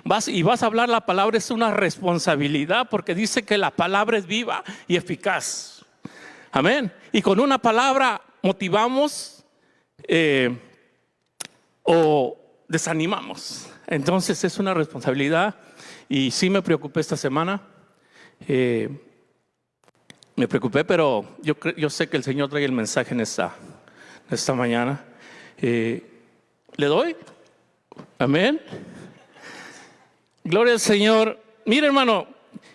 vas a hablar la palabra. Es una responsabilidad, porque dice que la palabra es viva y eficaz. Amén. Y con una palabra motivamos o desanimamos. Entonces es una responsabilidad. Y sí me preocupé esta semana. Me preocupé, pero yo sé que el Señor trae el mensaje en esta mañana. ¿Le doy? Amén. Gloria al Señor. Mire, hermano,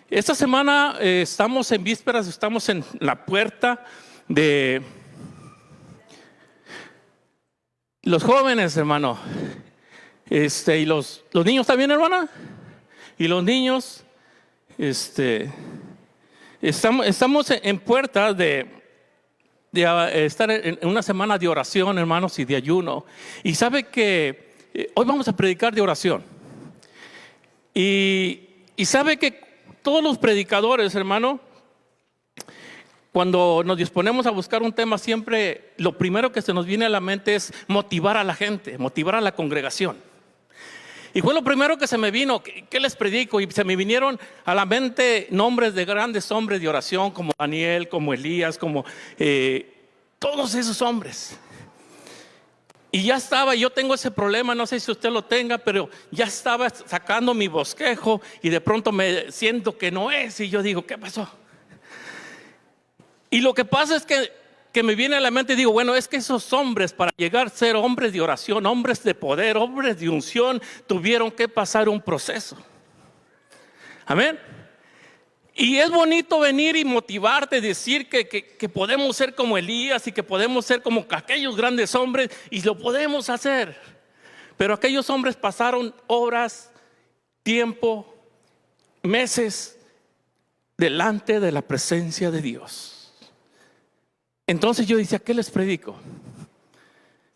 esta semana estamos en vísperas, estamos en la puerta de los jóvenes, hermano. Y los niños también, hermana. Y los niños, estamos en puertas de estar en una semana de oración, hermanos, y de ayuno. Y sabe que hoy vamos a predicar de oración. Y sabe que todos los predicadores, hermano, cuando nos disponemos a buscar un tema, siempre lo primero que se nos viene a la mente es motivar a la gente, motivar a la congregación. Y fue lo primero que se me vino. ¿Qué les predico? Y se me vinieron a la mente nombres de grandes hombres de oración, como Daniel, como Elías, como todos esos hombres. Y ya estaba, yo tengo ese problema, no sé si usted lo tenga, pero ya estaba sacando mi bosquejo y de pronto me siento que no es. Y yo digo, ¿qué pasó? Y lo que pasa es que me viene a la mente y digo, bueno, es que esos hombres, para llegar a ser hombres de oración, hombres de poder, hombres de unción, tuvieron que pasar un proceso. Amén. Y es bonito venir y motivarte, decir que podemos ser como Elías y que podemos ser como aquellos grandes hombres, y lo podemos hacer. Pero aquellos hombres pasaron horas, tiempo, meses delante de la presencia de Dios. Entonces yo decía, ¿qué les predico?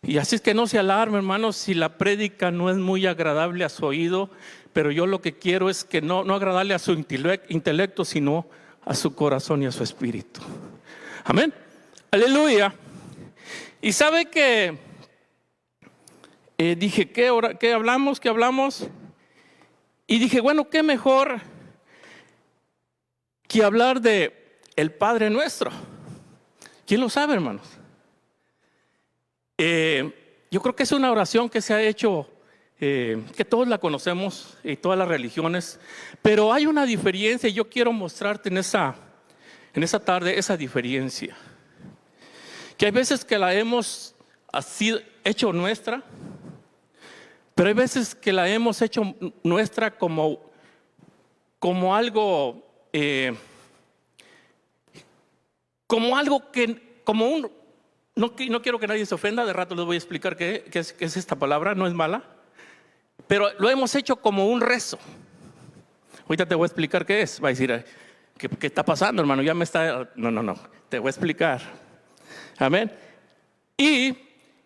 Y así es que no se alarme, hermanos, si la prédica no es muy agradable a su oído, pero yo lo que quiero es que no agradarle a su intelecto, sino a su corazón y a su espíritu. Amén. Aleluya. Y sabe que dije, ¿qué hablamos? Y dije, bueno, qué mejor que hablar de el Padre Nuestro. ¿Quién lo sabe, hermanos? Yo creo que es una oración que se ha hecho, que todos la conocemos y todas las religiones, pero hay una diferencia y yo quiero mostrarte en esa tarde esa diferencia. Que hay veces que la hemos así hecho nuestra, pero hay veces que la hemos hecho nuestra como algo, no quiero que nadie se ofenda, de rato les voy a explicar qué es esta palabra, no es mala, pero lo hemos hecho como un rezo. Ahorita te voy a explicar qué es. Va a decir, ¿qué está pasando, hermano? Ya me está... No, te voy a explicar. Amén. Y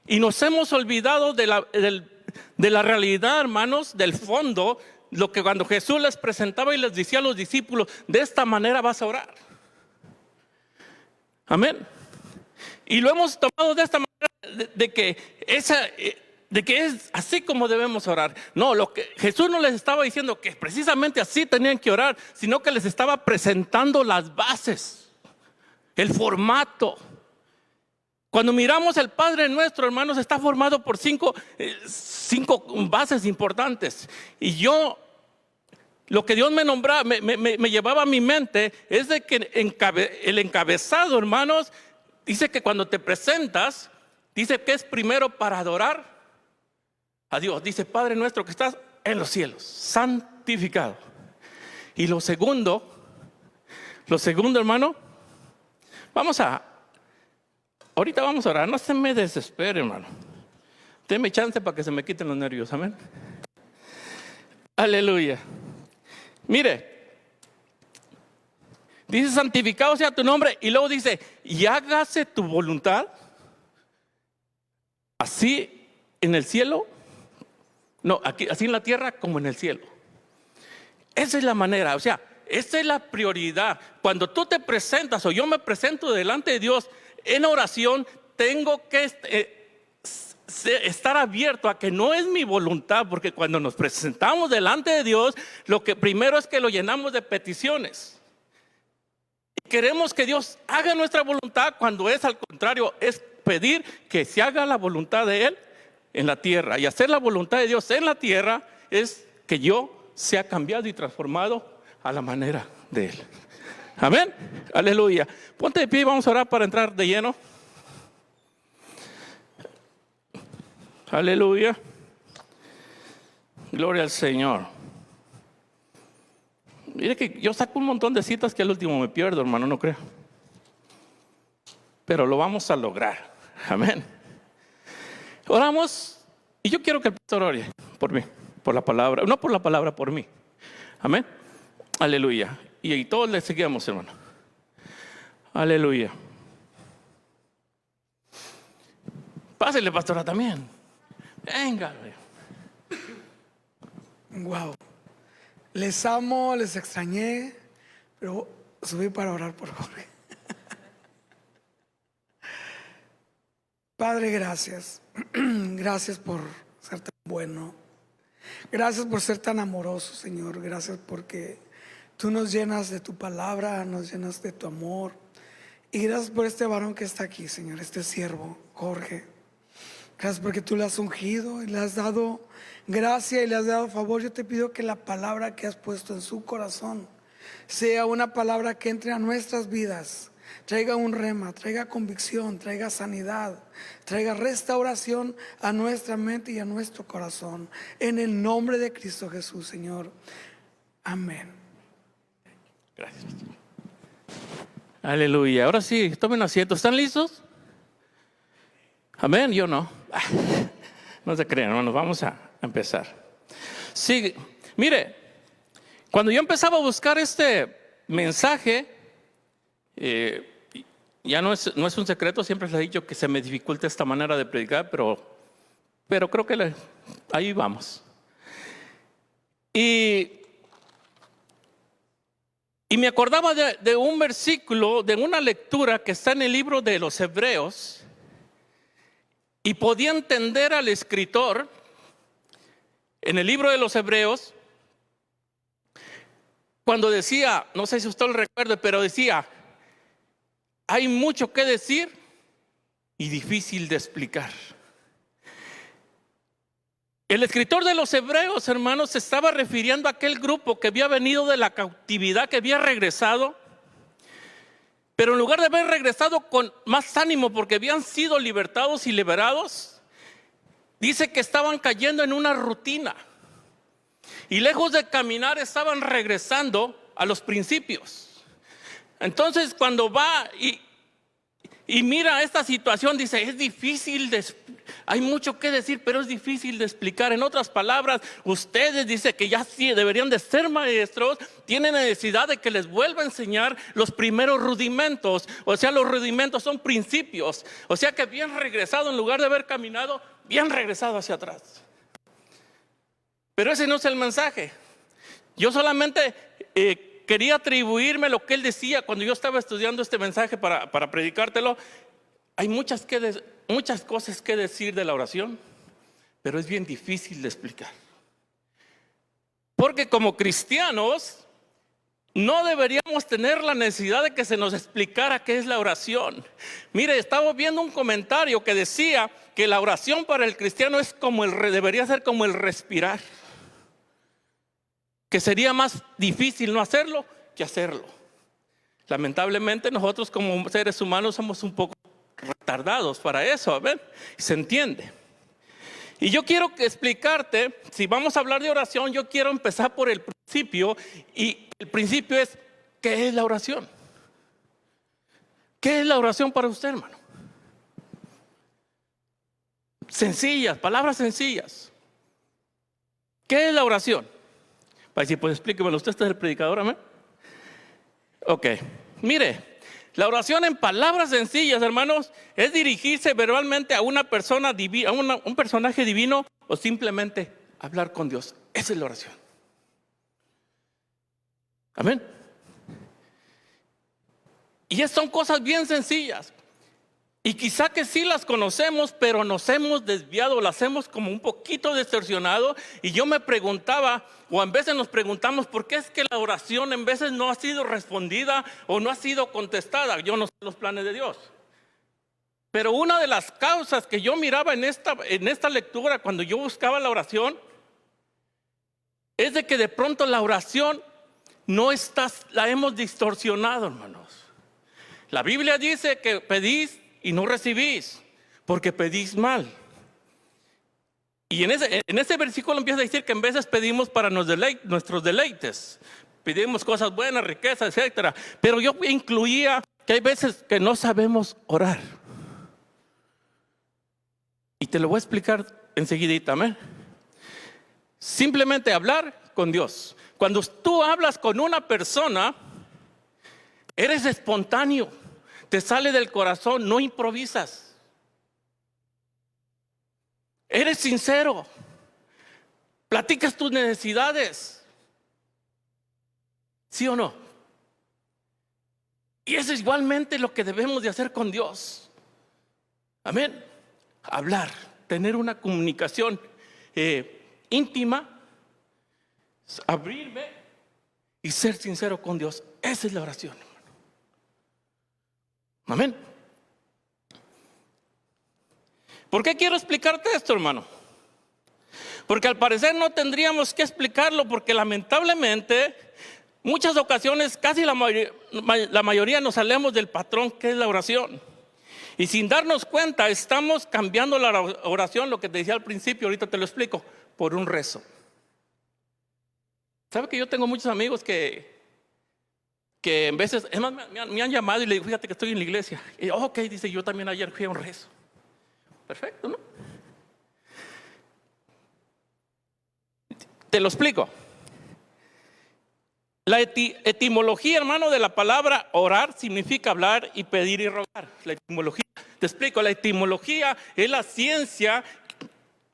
nos hemos olvidado de la realidad, hermanos, del fondo, lo que cuando Jesús les presentaba y les decía a los discípulos, de esta manera vas a orar. Amén. Y lo hemos tomado de esta manera de que es así como debemos orar. No, lo que Jesús no les estaba diciendo que precisamente así tenían que orar, sino que les estaba presentando las bases, el formato. Cuando miramos el Padre Nuestro, hermanos, está formado por cinco bases importantes. Y lo que Dios me nombraba, me llevaba a mi mente, es de que el encabezado, hermanos, dice que cuando te presentas, dice que es primero para adorar a Dios. Dice, Padre Nuestro que estás en los cielos, santificado. Y lo segundo, hermano, ahorita vamos a orar. No se me desespere, hermano. Deme chance para que se me quiten los nervios, amén. Aleluya. Mire, dice, santificado sea tu nombre, y luego dice, y hágase tu voluntad, así en el cielo, no, aquí, así en la tierra como en el cielo. Esa es la manera, o sea, esa es la prioridad. Cuando tú te presentas o yo me presento delante de Dios en oración, tengo que estar abierto a que no es mi voluntad, porque cuando nos presentamos delante de Dios, lo que primero es que lo llenamos de peticiones. Y queremos que Dios haga nuestra voluntad, cuando es al contrario, es pedir que se haga la voluntad de Él en la tierra. Y hacer la voluntad de Dios en la tierra es que yo sea cambiado y transformado a la manera de Él. Amén. Aleluya. Ponte de pie y vamos a orar para entrar de lleno. Aleluya. Gloria al Señor. Mire que yo saco un montón de citas que al último me pierdo, hermano, no creo. Pero lo vamos a lograr. Amén. Oramos. Y yo quiero que el pastor ore por mí, por la palabra. No por la palabra, por mí. Amén. Aleluya. Y todos le seguimos, hermano. Aleluya. Pásele, pastora, también. Venga. Wow. Les amo, les extrañé, pero subí para orar por Jorge. Padre, gracias. Gracias por ser tan bueno. Gracias por ser tan amoroso, Señor. Gracias porque tú nos llenas de tu palabra, nos llenas de tu amor. Y gracias por este varón que está aquí, Señor, este siervo, Jorge. Gracias porque tú le has ungido y le has dado gracia y le has dado favor. Yo te pido que la palabra que has puesto en su corazón sea una palabra que entre a nuestras vidas, traiga un rema, traiga convicción, traiga sanidad, traiga restauración a nuestra mente y a nuestro corazón. En el nombre de Cristo Jesús, Señor. Amén. Gracias. Aleluya. Ahora sí, tomen asiento. ¿Están listos? Amén. Yo no. No se crean, hermanos. Vamos a empezar. Sí, mire, cuando yo empezaba a buscar este mensaje, ya no es un secreto, siempre les he dicho que se me dificulta esta manera de predicar, pero creo que ahí vamos. Y me acordaba de un versículo, de una lectura que está en el libro de los Hebreos, y podía entender al escritor en el libro de los Hebreos cuando decía, no sé si usted lo recuerda, pero decía: hay mucho que decir y difícil de explicar. El escritor de los Hebreos, hermanos, se estaba refiriendo a aquel grupo que había venido de la cautividad, que había regresado, pero en lugar de haber regresado con más ánimo porque habían sido libertados y liberados, dice que estaban cayendo en una rutina y lejos de caminar estaban regresando a los principios. Entonces cuando va y mira esta situación, dice: es difícil hay mucho que decir, pero es difícil de explicar. En otras palabras, ustedes, dice, que ya sí deberían de ser maestros, tienen necesidad de que les vuelva a enseñar los primeros rudimentos. O sea, los rudimentos son principios. O sea, que bien regresado, en lugar de haber caminado, bien regresado hacia atrás. Pero ese no es el mensaje. Yo solamente quería atribuirme lo que él decía cuando yo estaba estudiando este mensaje para predicártelo. Hay muchas cosas que decir de la oración, pero es bien difícil de explicar. Porque como cristianos no deberíamos tener la necesidad de que se nos explicara qué es la oración. Mire, estaba viendo un comentario que decía que la oración para el cristiano es debería ser como el respirar, que sería más difícil no hacerlo que hacerlo. Lamentablemente nosotros como seres humanos somos un poco retardados para eso, ¿ven? Se entiende. Y yo quiero explicarte, si vamos a hablar de oración, yo quiero empezar por el principio. Y el principio es: ¿qué es la oración? ¿Qué es la oración para usted, hermano? Sencillas, palabras sencillas. ¿Qué es la oración? Para decir, pues explíquemelo, usted es el predicador, amén. Ok, mire, la oración en palabras sencillas, hermanos, es dirigirse verbalmente a una persona divina, a un personaje divino, o simplemente hablar con Dios. Esa es la oración. Amén. Y son cosas bien sencillas. Y quizá que sí las conocemos, pero nos hemos desviado, las hemos como un poquito distorsionado. Y yo me preguntaba, o a veces nos preguntamos, ¿por qué es que la oración en veces no ha sido respondida o no ha sido contestada? Yo no sé los planes de Dios. Pero una de las causas que yo miraba en esta lectura, cuando yo buscaba la oración, es de que de pronto la oración la hemos distorsionado, hermanos. La Biblia dice que pedís y no recibís, porque pedís mal. Y en ese versículo empieza a decir que en veces pedimos para nuestros deleites. Pedimos cosas buenas, riquezas, etc. Pero yo incluía que hay veces que no sabemos orar. Y te lo voy a explicar enseguidita, amén. Simplemente hablar con Dios. Cuando tú hablas con una persona, eres espontáneo, te sale del corazón, no improvisas. Eres sincero, platicas tus necesidades. ¿Sí o no? Y eso es igualmente lo que debemos de hacer con Dios. Amén. Hablar, tener una comunicación íntima, abrirme y ser sincero con Dios. Esa es la oración, hermano. Amén. ¿Por qué quiero explicarte esto, hermano? Porque al parecer no tendríamos que explicarlo, porque lamentablemente muchas ocasiones, casi la mayoría nos salimos del patrón que es la oración. Y sin darnos cuenta estamos cambiando la oración, lo que te decía al principio, ahorita te lo explico, por un rezo. ¿Sabe que yo tengo muchos amigos que en veces, es más, me han llamado y le digo, fíjate que estoy en la iglesia. Y ok, dice, yo también ayer fui a un rezo. Perfecto, ¿no? Te lo explico. La etimología, hermano, de la palabra orar significa hablar y pedir y rogar. La etimología, te explico, la etimología es la ciencia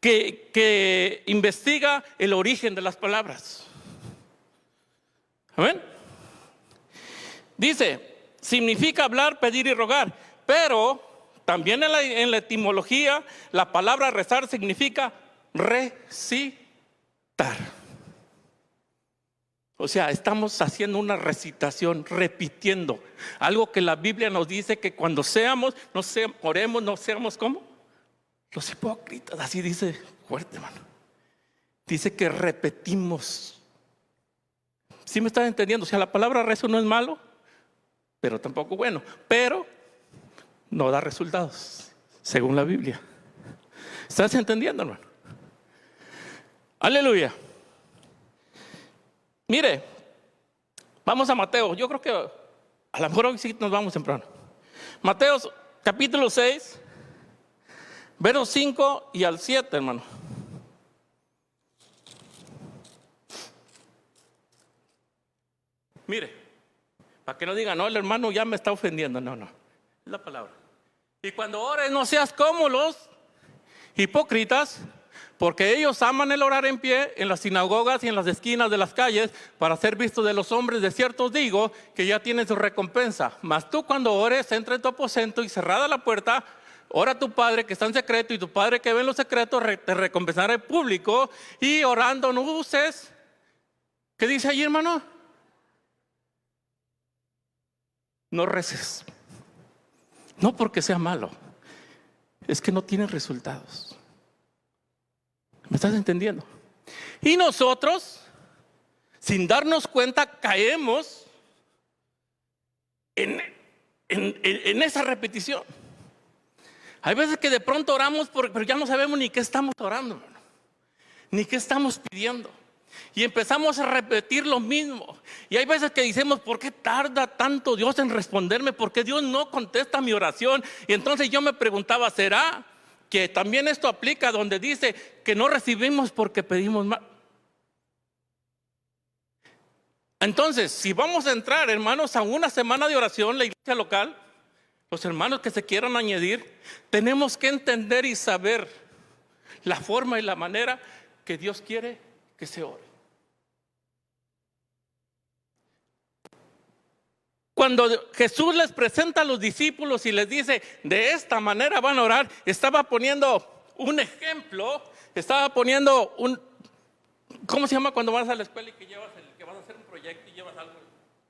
que investiga el origen de las palabras. ¿Amén? Dice, significa hablar, pedir y rogar, pero también en la etimología la palabra rezar significa recitar. O sea, estamos haciendo una recitación, repitiendo. Algo que la Biblia nos dice que cuando oremos, no seamos como los hipócritas. Así dice fuerte, hermano. Dice que repetimos. ¿Sí me estás entendiendo? O sea, la palabra rezo no es malo, pero tampoco bueno. Pero no da resultados, según la Biblia. ¿Estás entendiendo, hermano? Aleluya. Mire, vamos a Mateo. Yo creo que a lo mejor hoy sí nos vamos temprano. Mateo capítulo 6, versos 5 y al 7, hermano. Mire, para que no digan, no, el hermano ya me está ofendiendo. No, es la palabra. Y cuando ores, no seas como los hipócritas, porque ellos aman el orar en pie en las sinagogas y en las esquinas de las calles para ser vistos de los hombres. De cierto os digo que ya tienen su recompensa. Mas tú cuando ores, entra en tu aposento y cerrada la puerta, ora a tu Padre que está en secreto, y tu Padre que ve en lo secreto te recompensará en público. Y orando no uses, ¿qué dice allí, hermano? No reces. No porque sea malo, es que no tiene resultados. ¿Me estás entendiendo? Y nosotros, sin darnos cuenta, caemos en esa repetición. Hay veces que de pronto oramos, pero ya no sabemos ni qué estamos orando, hermano, ni qué estamos pidiendo. Y empezamos a repetir lo mismo. Y hay veces que decimos, ¿por qué tarda tanto Dios en responderme? ¿Por qué Dios no contesta mi oración? Y entonces yo me preguntaba, ¿será que también esto aplica donde dice que no recibimos porque pedimos mal? Entonces, si vamos a entrar, hermanos, a una semana de oración, la iglesia local, los hermanos que se quieran añadir, tenemos que entender y saber la forma y la manera que Dios quiere que se ore. Cuando Jesús les presenta a los discípulos y les dice, de esta manera van a orar, estaba poniendo un ejemplo, estaba poniendo ¿cómo se llama cuando vas a la escuela y que que vas a hacer un proyecto y llevas algo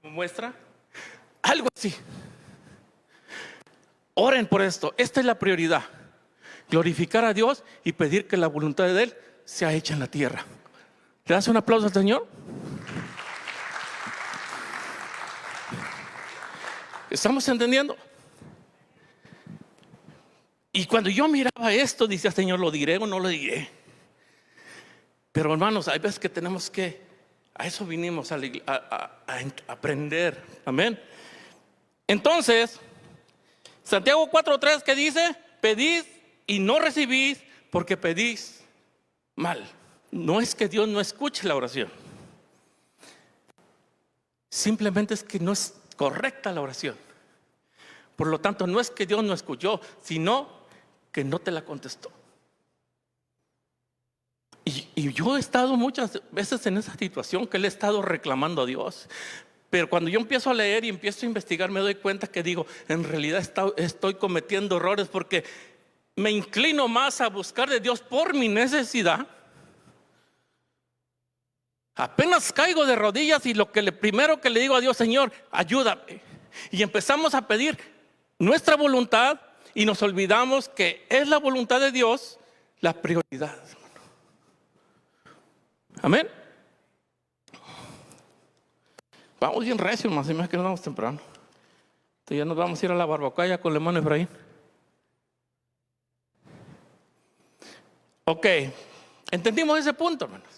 como muestra? Algo así. Oren por esto, esta es la prioridad. Glorificar a Dios y pedir que la voluntad de Él sea hecha en la tierra. ¿Le das un aplauso al Señor? ¿Estamos entendiendo? Y cuando yo miraba esto, decía, Señor, ¿lo diré o no lo diré? Pero hermanos, hay veces que tenemos que, a eso vinimos a aprender. Amén. Entonces, Santiago 4:3, ¿qué dice? Pedid y no recibís porque pedís mal. No es que Dios no escuche la oración. Simplemente es que no es correcta la oración. Por lo tanto, no es que Dios no escuchó, sino que no te la contestó. Y yo he estado muchas veces en esa situación que le he estado reclamando a Dios. Pero cuando yo empiezo a leer y empiezo a investigar, me doy cuenta que digo, en realidad estoy cometiendo errores porque me inclino más a buscar de Dios por mi necesidad. Apenas caigo de rodillas y primero que le digo a Dios, Señor, ayúdame. Y empezamos a pedir nuestra voluntad y nos olvidamos que es la voluntad de Dios la prioridad. Amén. Vamos bien recio, más y más que nos vamos temprano. Entonces ya nos vamos a ir a la barbacoa ya con el hermano Efraín. Ok, entendimos ese punto, hermanos.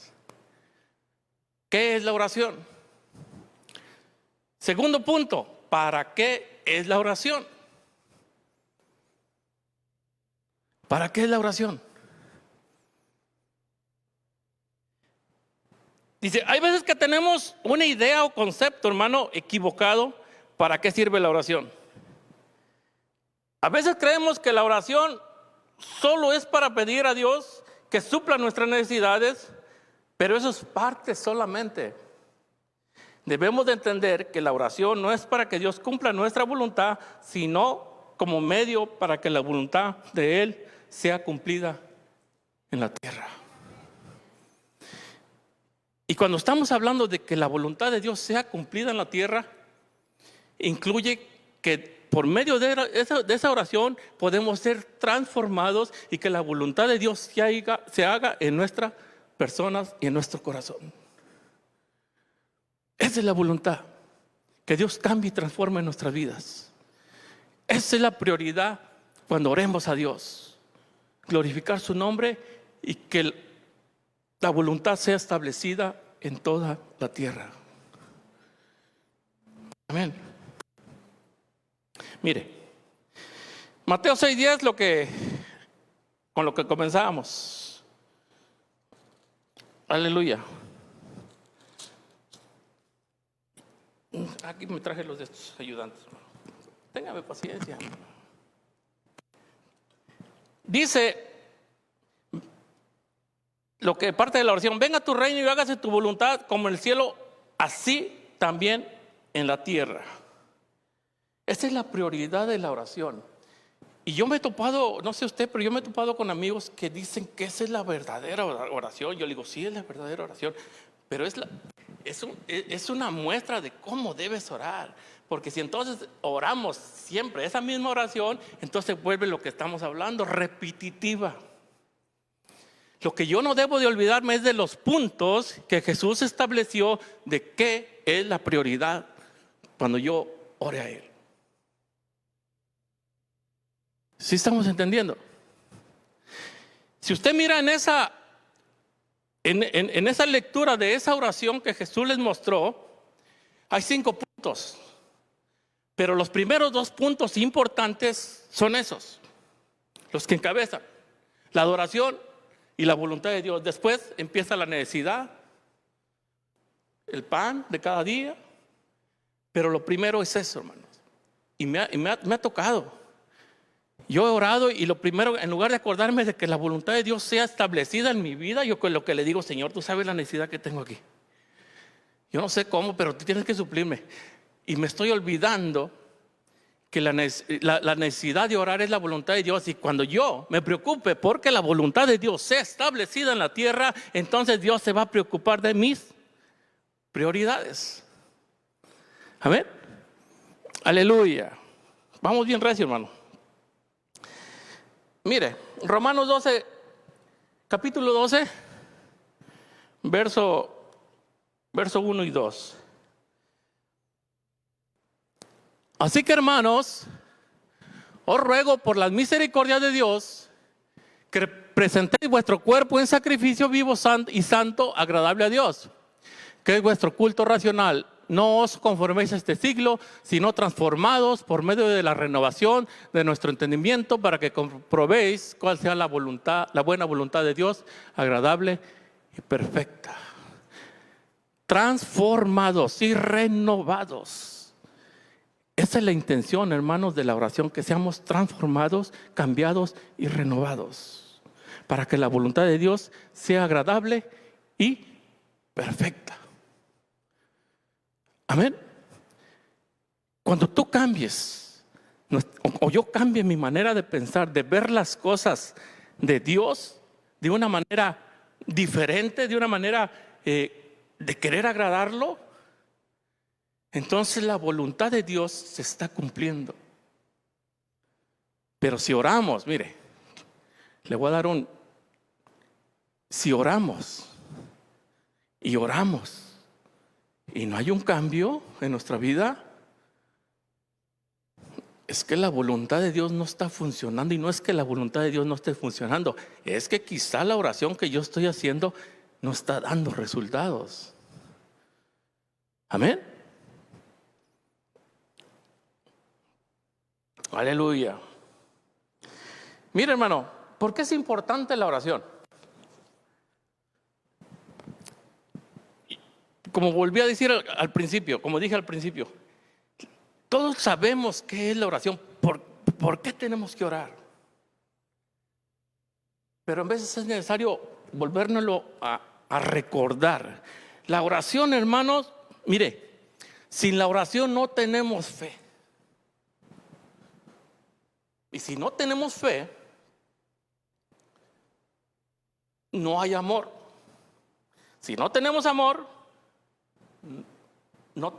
¿Qué es la oración? Segundo punto, ¿para qué es la oración? ¿Para qué es la oración? Dice, hay veces que tenemos una idea o concepto, hermano, equivocado, ¿para qué sirve la oración? A veces creemos que la oración solo es para pedir a Dios que supla nuestras necesidades, pero eso es parte solamente. Debemos de entender que la oración no es para que Dios cumpla nuestra voluntad, sino como medio para que la voluntad de Él sea cumplida en la tierra. Y cuando estamos hablando de que la voluntad de Dios sea cumplida en la tierra, incluye que por medio de esa oración podemos ser transformados y que la voluntad de Dios se haga en nuestras personas y en nuestro corazón. Esa es la voluntad, que Dios cambie y transforme nuestras vidas. Esa es la prioridad cuando oremos a Dios. Glorificar su nombre y que la voluntad sea establecida en toda la tierra. Amén. Mire, Mateo 6:10, con lo que comenzábamos. Aleluya. Aquí me traje los de estos ayudantes. Téngame paciencia. Dice lo que parte de la oración: venga tu reino y hágase tu voluntad como en el cielo, así también en la tierra. Esa es la prioridad de la oración. Y yo me he topado, no sé usted, pero yo me he topado con amigos que dicen que esa es la verdadera oración. Yo le digo, sí, es la verdadera oración, pero es una muestra de cómo debes orar. Porque si entonces oramos siempre esa misma oración, entonces vuelve lo que estamos hablando, repetitiva. Lo que yo no debo de olvidarme es de los puntos que Jesús estableció de qué es la prioridad cuando yo ore a Él. ¿Sí estamos entendiendo? Si usted mira en esa lectura de esa oración que Jesús les mostró, hay 5 puntos. Pero los primeros 2 puntos importantes son esos, los que encabezan: la adoración y la voluntad de Dios. Después empieza la necesidad, el pan de cada día. Pero lo primero es eso, hermanos. Y me ha tocado. Yo he orado y lo primero, en lugar de acordarme de que la voluntad de Dios sea establecida en mi vida, yo con lo que le digo: Señor, tú sabes la necesidad que tengo aquí. Yo no sé cómo, pero tú tienes que suplirme. y me estoy olvidando que la necesidad de orar es la voluntad de Dios. Y cuando yo me preocupe porque la voluntad de Dios sea establecida en la tierra, entonces Dios se va a preocupar de mis prioridades. Amén. Aleluya. Vamos bien recio, hermano. Mire, Romanos 12, capítulo 12, verso 1 y 2. Así que, hermanos, os ruego por las misericordias de Dios que presentéis vuestro cuerpo en sacrificio vivo y santo, agradable a Dios, que es vuestro culto racional. No os conforméis a este siglo, sino transformados por medio de la renovación de nuestro entendimiento, para que comprobéis cuál sea la buena voluntad de Dios, agradable y perfecta. Transformados y renovados. Esa es la intención, hermanos, de la oración, que seamos transformados, cambiados y renovados, para que la voluntad de Dios sea agradable y perfecta. Amén. Cuando tú cambies, o yo cambie mi manera de pensar, de ver las cosas de Dios de una manera diferente, de una manera de querer agradarlo, entonces la voluntad de Dios se está cumpliendo. Pero si oramos, mire, le voy a dar si oramos y oramos y no hay un cambio en nuestra vida, es que la voluntad de Dios no está funcionando. Y no es que la voluntad de Dios no esté funcionando, es que quizá la oración que yo estoy haciendo no está dando resultados. Amén. Aleluya. Mira, hermano, ¿por qué es importante la oración? Como volví a decir al principio, como dije al principio, todos sabemos qué es la oración. ¿Por qué tenemos que orar? Pero en veces es necesario volvérnoslo a recordar. La oración, hermanos, mire, sin la oración no tenemos fe. Y si no tenemos fe, no hay amor. Si no tenemos amor, no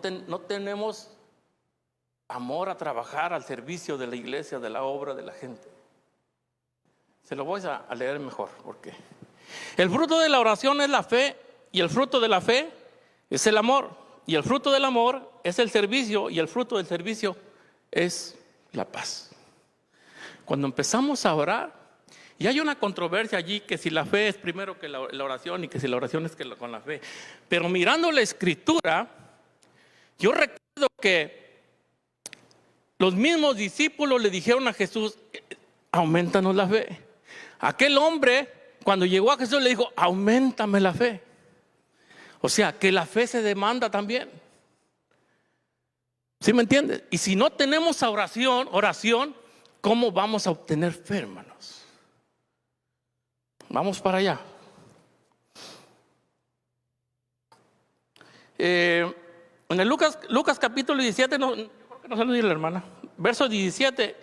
tenemos amor a trabajar al servicio de la iglesia, de la obra de la gente. Se lo voy a leer mejor, porque el fruto de la oración es la fe, y el fruto de la fe es el amor, y el fruto del amor es el servicio, y el fruto del servicio es la paz. Cuando empezamos a orar, y hay una controversia allí, que si la fe es primero que la oración, y que si la oración es con la fe. Pero mirando la escritura, yo recuerdo que los mismos discípulos le dijeron a Jesús: aumentanos la fe. Aquel hombre, cuando llegó a Jesús, le dijo: auméntame la fe. O sea, que la fe se demanda también. ¿Sí me entiendes? Y si no tenemos oración, ¿cómo vamos a obtener fe, hermanos? Vamos para allá. En el Lucas capítulo 17, no se lo diga la hermana, verso 17,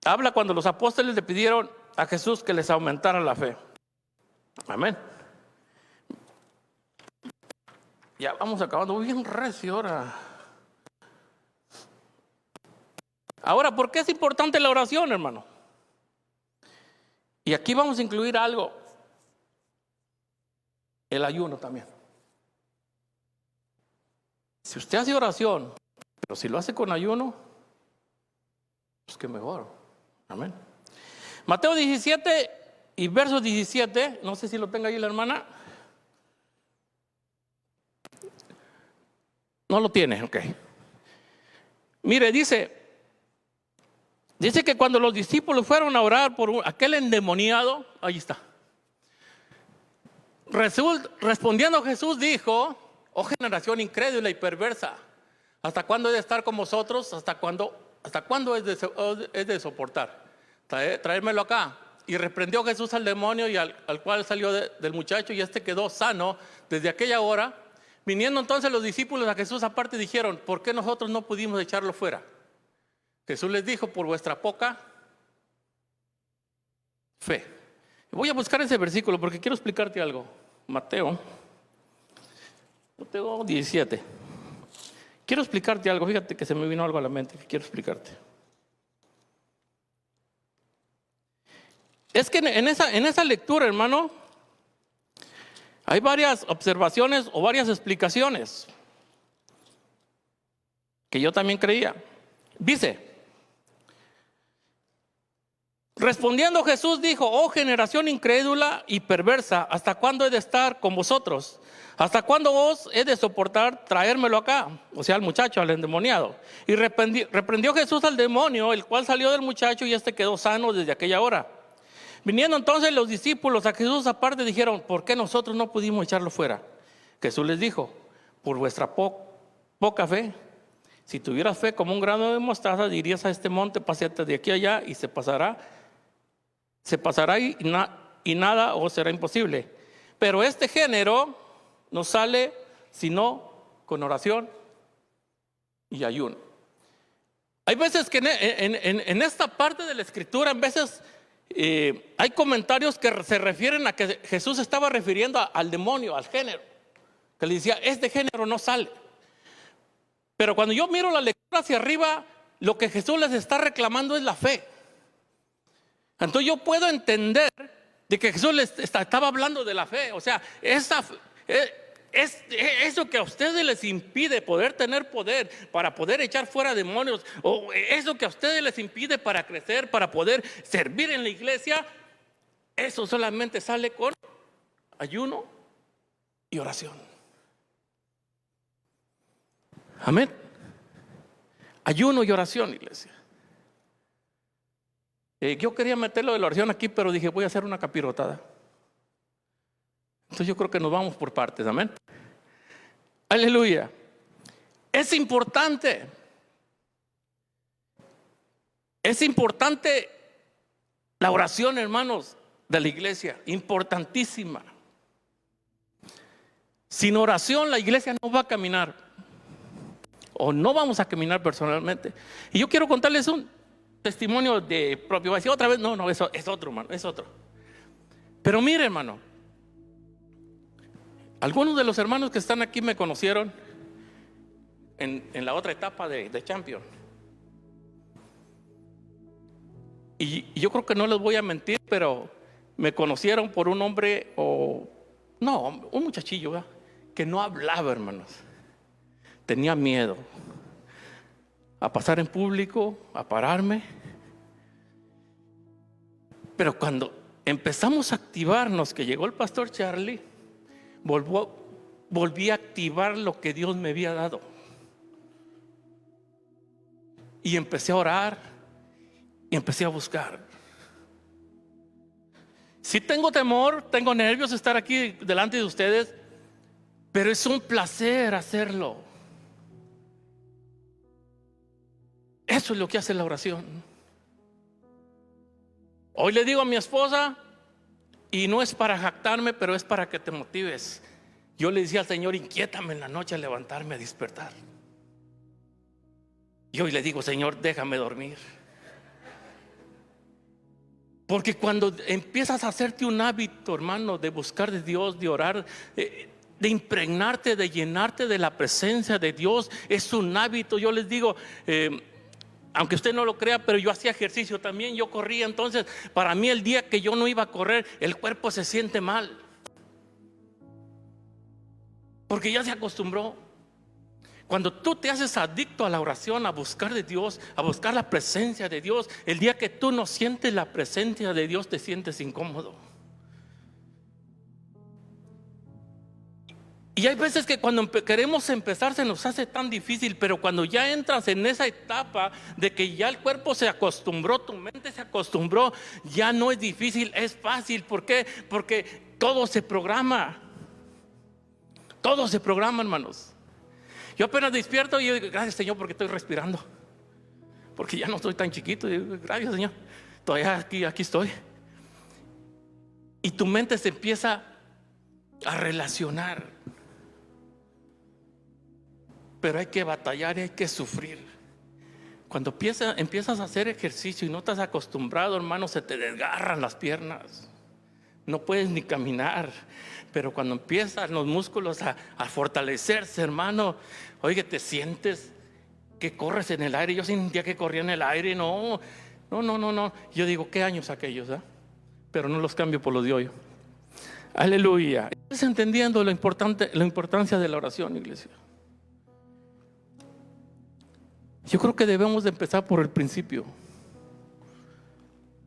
habla cuando los apóstoles le pidieron a Jesús que les aumentara la fe. Amén. Ya vamos acabando, bien recio ahora. Ahora, ¿por qué es importante la oración, hermano? Y aquí vamos a incluir algo: el ayuno también. Si usted hace oración, pero si lo hace con ayuno, pues que mejor. Amén. Mateo 17 y verso 17, no sé si lo tenga ahí la hermana. No lo tiene, ok. Mire, dice que cuando los discípulos fueron a orar por aquel endemoniado, ahí está. Respondiendo Jesús dijo: oh generación incrédula y perversa, ¿hasta cuándo he de estar con vosotros? ¿Hasta cuándo es de soportar? Traérmelo acá. Y reprendió Jesús al demonio, y al cual salió del muchacho, y este quedó sano desde aquella hora. Viniendo entonces los discípulos a Jesús aparte dijeron: ¿por qué nosotros no pudimos echarlo fuera? Jesús les dijo: por vuestra poca fe. Voy a buscar ese versículo porque quiero explicarte algo. Mateo 17. Quiero explicarte algo. Fíjate que se me vino algo a la mente que quiero explicarte. Es que en esa lectura, hermano, hay varias observaciones o varias explicaciones que yo también creía. Dice: respondiendo Jesús dijo: oh generación incrédula y perversa, ¿hasta cuándo he de estar con vosotros? ¿Hasta cuándo os he de soportar traérmelo acá? O sea, al muchacho, al endemoniado. Y reprendió Jesús al demonio, el cual salió del muchacho y este quedó sano desde aquella hora. Viniendo entonces los discípulos a Jesús aparte dijeron: ¿por qué nosotros no pudimos echarlo fuera? Jesús les dijo: por vuestra poca fe. Si tuvieras fe como un grano de mostaza, dirías a este monte: paséate de aquí a allá, y se pasará y nada os será imposible. Pero este género no sale sino con oración y ayuno. Hay veces que en esta parte de la escritura, en veces hay comentarios que se refieren a que Jesús estaba refiriendo al demonio, al género, que le decía: este género no sale. Pero cuando yo miro la lectura hacia arriba, lo que Jesús les está reclamando es la fe. Entonces yo puedo entender de que Jesús les estaba hablando de la fe. O sea, eso que a ustedes les impide poder tener poder para poder echar fuera demonios, o eso que a ustedes les impide para crecer, para poder servir en la iglesia, eso solamente sale con ayuno y oración. Amén. Ayuno y oración, iglesia. Yo quería meterlo de la oración aquí, pero dije: voy a hacer una capirotada. Entonces yo creo que nos vamos por partes. Amén. Aleluya. Es importante. Es importante la oración, hermanos, de la iglesia. Importantísima. Sin oración la iglesia no va a caminar. O no vamos a caminar personalmente. Y yo quiero contarles un testimonio de propio. Va a decir otra vez: no, eso es otro, hermano, es otro. Pero mire, hermano, algunos de los hermanos que están aquí me conocieron en la otra etapa de Champion. Y yo creo que no les voy a mentir, pero me conocieron por un hombre, un muchachillo, ¿verdad?, que no hablaba, hermanos. Tenía miedo a pasar en público, a pararme. Pero cuando empezamos a activarnos, que llegó el pastor Charlie, volví a activar lo que Dios me había dado. Y empecé a orar y empecé a buscar. Sí tengo temor, tengo nervios de estar aquí delante de ustedes, pero es un placer hacerlo. Eso es lo que hace la oración. Hoy le digo a mi esposa, y no es para jactarme, pero es para que te motives. Yo le decía al Señor: inquiétame en la noche a levantarme, a despertar. Y hoy le digo: Señor, déjame dormir. Porque cuando empiezas a hacerte un hábito, hermano, de buscar de Dios, de orar, de impregnarte, de llenarte de la presencia de Dios, es un hábito. Yo les digo, aunque usted no lo crea, pero yo hacía ejercicio también, yo corría. Entonces para mí, el día que yo no iba a correr, el cuerpo se siente mal, porque ya se acostumbró. Cuando tú te haces adicto a la oración, a buscar de Dios, a buscar la presencia de Dios, el día que tú no sientes la presencia de Dios, te sientes incómodo. Y hay veces que cuando queremos empezar se nos hace tan difícil, pero cuando ya entras en esa etapa de que ya el cuerpo se acostumbró, tu mente se acostumbró, ya no es difícil, es fácil. ¿Por qué? Porque todo se programa. Todo se programa, hermanos. Yo apenas despierto y yo digo: gracias, Señor, porque estoy respirando, porque ya no estoy tan chiquito. Y digo: gracias, Señor, todavía aquí estoy. Y tu mente se empieza a relacionar. pero hay que batallar y hay que sufrir. Cuando empiezas a hacer ejercicio y no estás acostumbrado, hermano, se te desgarran las piernas. No puedes ni caminar. Pero cuando empiezan los músculos a fortalecerse, hermano, oye, te sientes que corres en el aire. Yo sentía que corría en el aire. No. Yo digo, ¿qué años aquellos? Pero no los cambio por los de hoy. Aleluya. ¿Estás entendiendo la importancia de la oración, iglesia? Yo creo que debemos de empezar por el principio.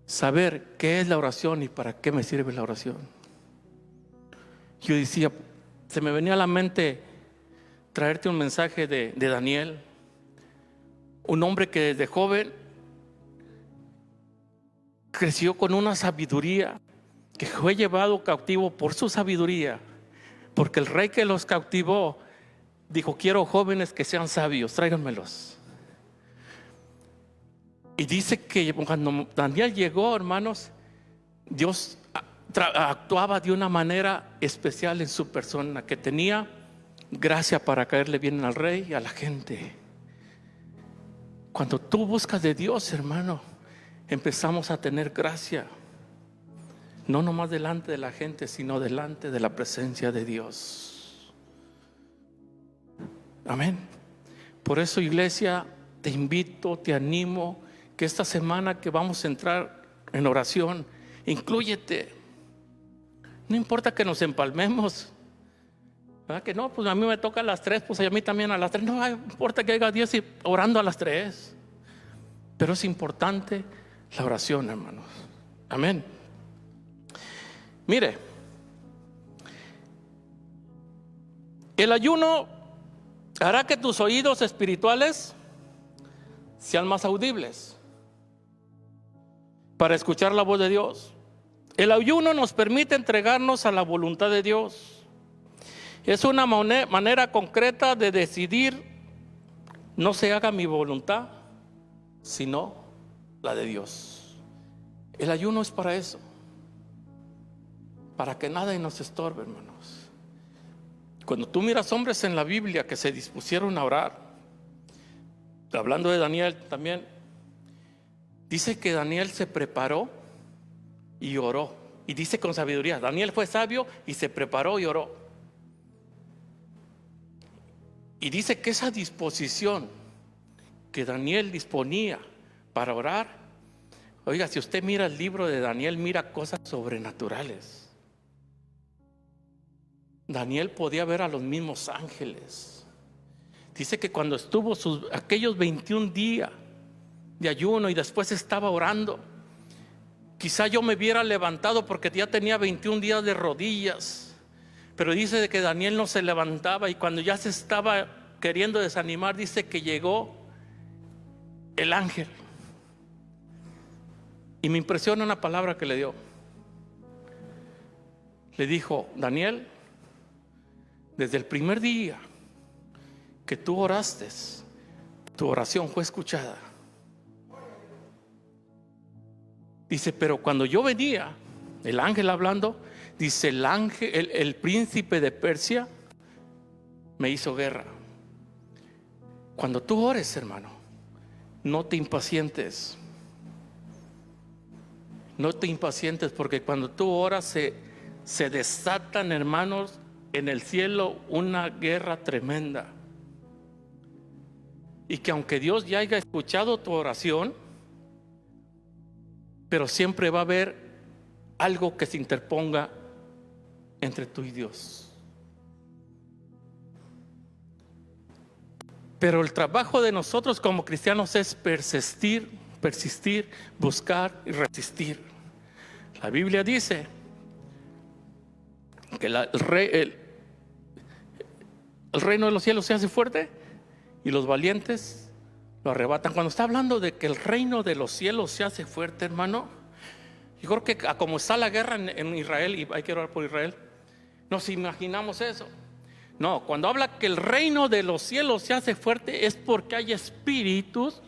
Saber qué es la oración y para qué me sirve la oración. Yo decía, se me venía a la mente traerte un mensaje de Daniel, un hombre que desde joven creció con una sabiduría, que fue llevado cautivo por su sabiduría, porque el rey que los cautivó dijo, quiero jóvenes que sean sabios, tráiganmelos. Y dice que cuando Daniel llegó, hermanos, Dios actuaba de una manera especial en su persona, que tenía gracia para caerle bien al rey y a la gente. Cuando tú buscas de Dios, hermano, empezamos a tener gracia, no nomás delante de la gente, sino delante de la presencia de Dios. Amén. Por eso, iglesia, te invito, te animo, que esta semana que vamos a entrar en oración, inclúyete. No importa que nos empalmemos, ¿verdad? Que no, pues a mí me toca a las 3, pues a mí también a las 3. No importa que haya 10 orando a las 3. Pero es importante la oración, hermanos. Amén. Mire, el ayuno hará que tus oídos espirituales sean más audibles para escuchar la voz de Dios. El ayuno nos permite entregarnos a la voluntad de Dios. Es una manera concreta de decidir, no se haga mi voluntad, sino la de Dios. El ayuno es para eso, para que nada nos estorbe, hermanos. Cuando tú miras hombres en la Biblia que se dispusieron a orar, hablando de Daniel también, dice que Daniel se preparó y oró. Y dice con sabiduría, Daniel fue sabio y se preparó y oró. Y dice que esa disposición que Daniel disponía para orar, oiga, si usted mira el libro de Daniel, mira cosas sobrenaturales. Daniel podía ver a los mismos ángeles. Dice que cuando estuvo aquellos 21 días de ayuno y después estaba orando, quizá yo me hubiera levantado porque ya tenía 21 días de rodillas, pero dice que Daniel no se levantaba, y cuando ya se estaba queriendo desanimar, dice que llegó el ángel y me impresiona una palabra que le dio. Le dijo, Daniel, desde el primer día que tú oraste, tu oración fue escuchada. Dice, pero cuando yo venía, el ángel hablando, dice, el príncipe de Persia me hizo guerra. Cuando tú ores, hermano, no te impacientes. No te impacientes, porque cuando tú oras se desatan, hermanos, en el cielo una guerra tremenda. Y que aunque Dios ya haya escuchado tu oración, pero siempre va a haber algo que se interponga entre tú y Dios. Pero el trabajo de nosotros como cristianos es persistir, buscar y resistir. La Biblia dice que el reino de los cielos se hace fuerte y los valientes lo arrebatan. Cuando está hablando de que el reino de los cielos se hace fuerte, hermano, yo creo que como está la guerra en Israel, y hay que orar por Israel, nos imaginamos eso. No, cuando habla que el reino de los cielos se hace fuerte, es porque hay espíritus.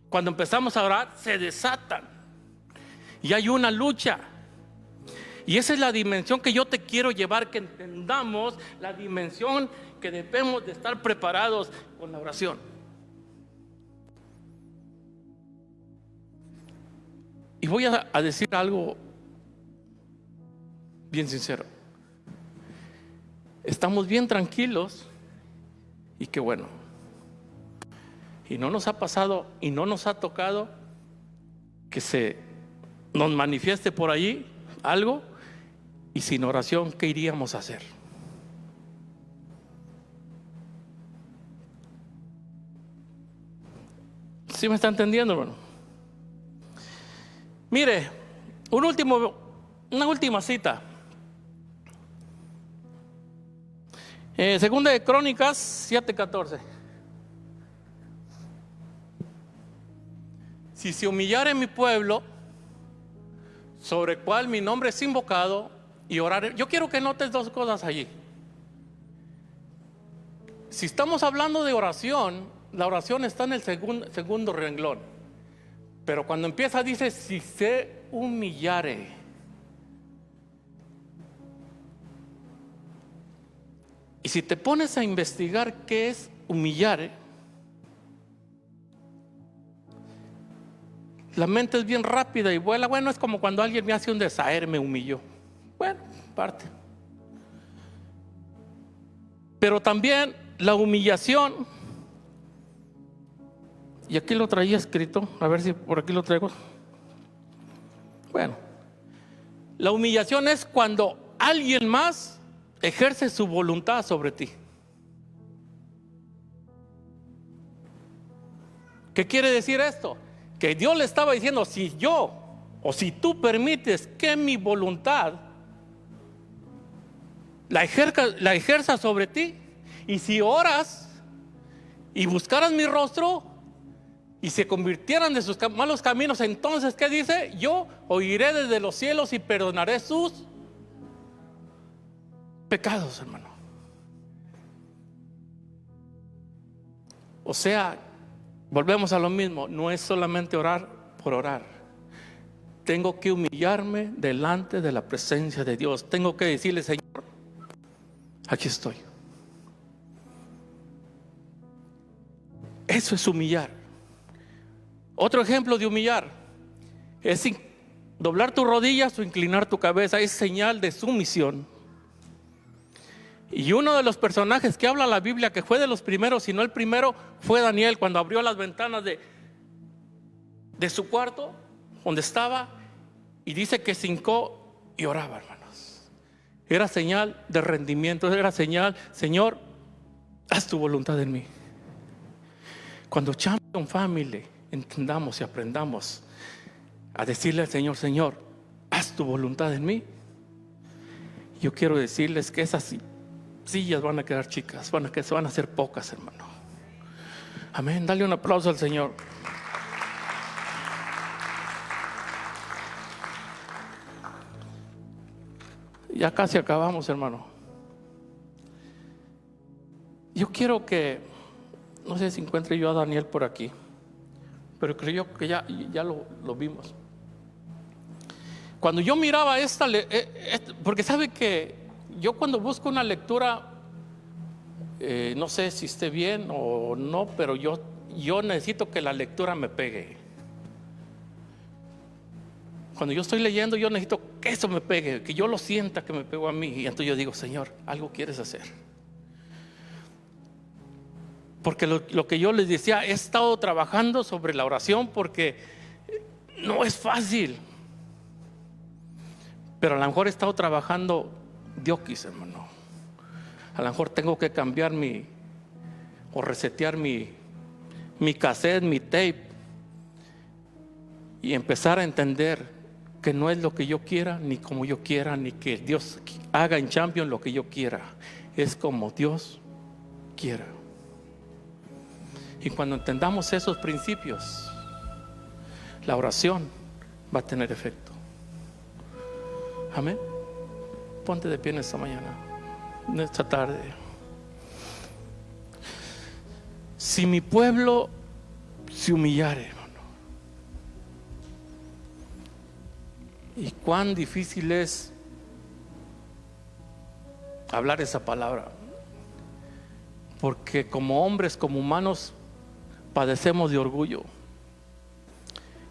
Cuando empezamos a orar, se desatan y hay una lucha. Y esa es la dimensión que yo te quiero llevar, que entendamos la dimensión que debemos de estar preparados con la oración. Y voy a decir algo bien sincero. Estamos bien tranquilos y qué bueno. Y no nos ha pasado y no nos ha tocado que se nos manifieste por allí algo, y sin oración, ¿qué iríamos a hacer? ¿Sí me está entendiendo, hermano? Mire, una última cita. Segunda de Crónicas 7:14. Si se humillare mi pueblo, sobre el cual mi nombre es invocado, y orar. Yo quiero que notes dos cosas allí. Si estamos hablando de oración, la oración está en el segundo renglón. Pero cuando empieza dice, si se humillare. Y si te pones a investigar qué es humillare, la mente es bien rápida y vuela. Bueno, es como cuando alguien me hace un desaire, me humilló. Bueno, parte. Pero también la humillación, y aquí lo traía escrito, a ver si por aquí lo traigo. Bueno, la humillación es cuando alguien más ejerce su voluntad sobre ti. ¿Qué quiere decir esto? Que Dios le estaba diciendo, si yo o si tú permites que mi voluntad la ejerza sobre ti, y si oras y buscaras mi rostro y se convirtieran de sus malos caminos, entonces ¿qué dice? Yo oiré desde los cielos y perdonaré sus pecados, hermano. O sea, volvemos a lo mismo, no es solamente orar por orar. Tengo que humillarme delante de la presencia de Dios. Tengo que decirle, Señor, aquí estoy. Eso es humillar. Otro ejemplo de humillar es doblar tus rodillas o inclinar tu cabeza. Es señal de sumisión. Y uno de los personajes que habla la Biblia, que fue de los primeros, si no el primero, fue Daniel, cuando abrió las ventanas de su cuarto donde estaba, y dice que se hincó y oraba, hermanos. Era señal de rendimiento, era señal, Señor, haz tu voluntad en mí. Cuando Champion Family entendamos y aprendamos a decirle al Señor, Señor, haz tu voluntad en mí, yo quiero decirles que esas sillas van a quedar chicas, se van a hacer pocas, hermano. Amén, dale un aplauso al Señor. Ya casi acabamos, hermano. Yo quiero que, no sé si encuentre yo a Daniel por aquí, pero creo que ya lo vimos. Cuando yo miraba porque sabe que yo cuando busco una lectura, no sé si esté bien o no, pero yo necesito que la lectura me pegue. Cuando yo estoy leyendo, yo necesito que eso me pegue, que yo lo sienta que me pegó a mí. Y entonces yo digo, Señor, algo quieres hacer. Porque lo que yo les decía, he estado trabajando sobre la oración porque no es fácil. Pero a lo mejor he estado trabajando diokis, hermano. A lo mejor tengo que cambiar o resetear mi cassette, mi tape, y empezar a entender que no es lo que yo quiera, ni como yo quiera, ni que Dios haga en Champion lo que yo quiera. Es como Dios quiera. Y cuando entendamos esos principios, la oración va a tener efecto. Amén. Ponte de pie en esta mañana, en esta tarde. Si mi pueblo se humillare, hermano, y cuán difícil es hablar esa palabra. Porque como hombres, como humanos, padecemos de orgullo.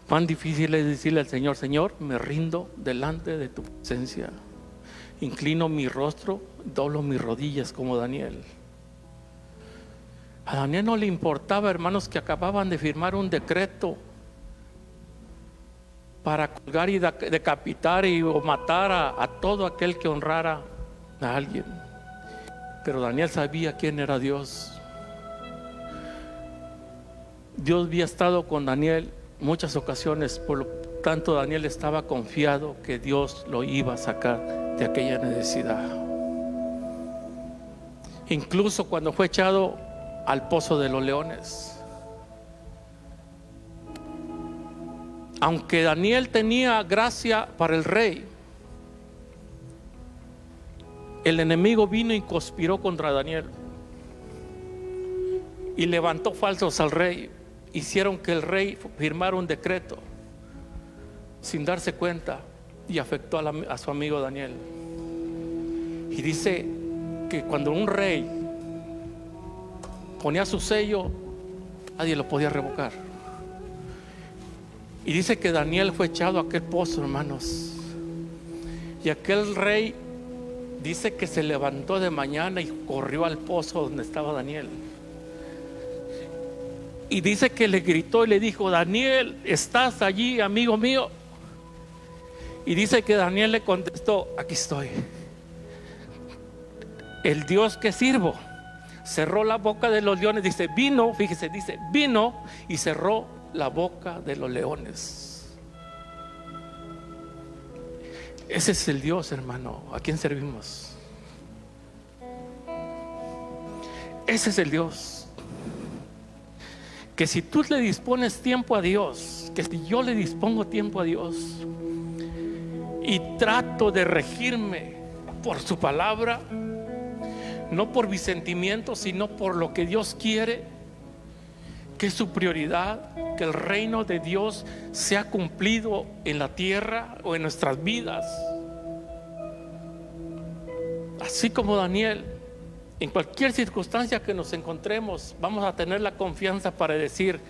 Cuán difícil es decirle al Señor: Señor, me rindo delante de tu presencia, inclino mi rostro, doblo mis rodillas, como Daniel. A Daniel no le importaba, hermanos, que acababan de firmar un decreto para colgar y decapitar o matar a todo aquel que honrara a alguien. Pero Daniel sabía quién era Dios. Dios había estado con Daniel muchas ocasiones, por lo tanto Daniel estaba confiado que Dios lo iba a sacar de aquella necesidad. Incluso cuando fue echado al pozo de los leones, aunque Daniel tenía gracia para el rey, el enemigo vino y conspiró contra Daniel y levantó falsos al rey. Hicieron que el rey firmara un decreto sin darse cuenta, y afectó a su amigo Daniel. Y dice que cuando un rey ponía su sello, nadie lo podía revocar. Y dice que Daniel fue echado a aquel pozo, hermanos, y aquel rey dice que se levantó de mañana y corrió al pozo donde estaba Daniel. Y dice que le gritó y le dijo: Daniel, ¿estás allí, amigo mío? Y dice que Daniel le contestó: aquí estoy. El Dios que sirvo cerró la boca de los leones. Dice, vino, fíjese, dice, vino y cerró la boca de los leones. Ese es el Dios, hermano, a quien servimos. Ese es el Dios que si tú le dispones tiempo a Dios, que si yo le dispongo tiempo a Dios y trato de regirme por su palabra, no por mis sentimientos, sino por lo que Dios quiere, que es su prioridad, que el reino de Dios sea cumplido en la tierra o en nuestras vidas. Así como Daniel, en cualquier circunstancia que nos encontremos, vamos a tener la confianza para decir: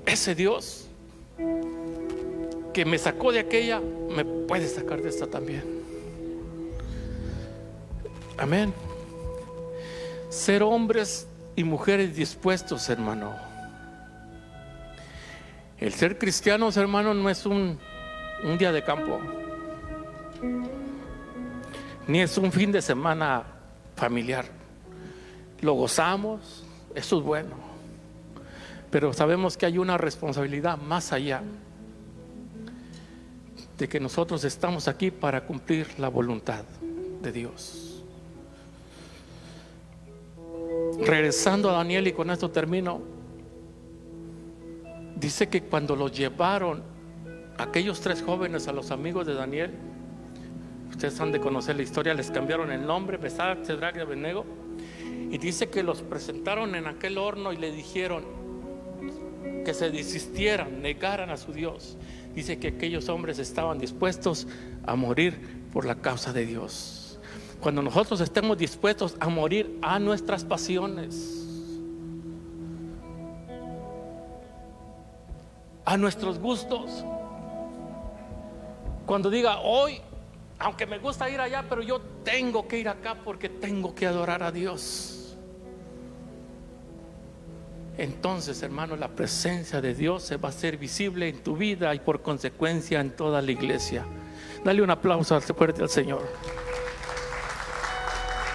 ese Dios que me sacó de aquella, me puede sacar de esta también. Amén. Ser hombres y mujeres dispuestos, hermano. El ser cristianos, hermano, no es un día de campo, ni es un fin de semana familiar. Lo gozamos, eso es bueno, pero sabemos que hay una responsabilidad más allá de que nosotros estamos aquí para cumplir la voluntad de Dios. Regresando a Daniel, y con esto termino, dice que cuando los llevaron aquellos 3 jóvenes a los amigos de Daniel, ustedes han de conocer la historia, les cambiaron el nombre, Mesac, Sadrac y Abednego, y dice que los presentaron en aquel horno y le dijeron que se desistieran, negaran a su Dios. Dice que aquellos hombres estaban dispuestos a morir por la causa de Dios. Cuando nosotros estemos dispuestos a morir a nuestras pasiones, a nuestros gustos, cuando diga hoy, aunque me gusta ir allá, pero yo tengo que ir acá porque tengo que adorar a Dios, entonces, hermano, la presencia de Dios se va a hacer visible en tu vida y por consecuencia en toda la iglesia. Dale un aplauso fuerte al Señor.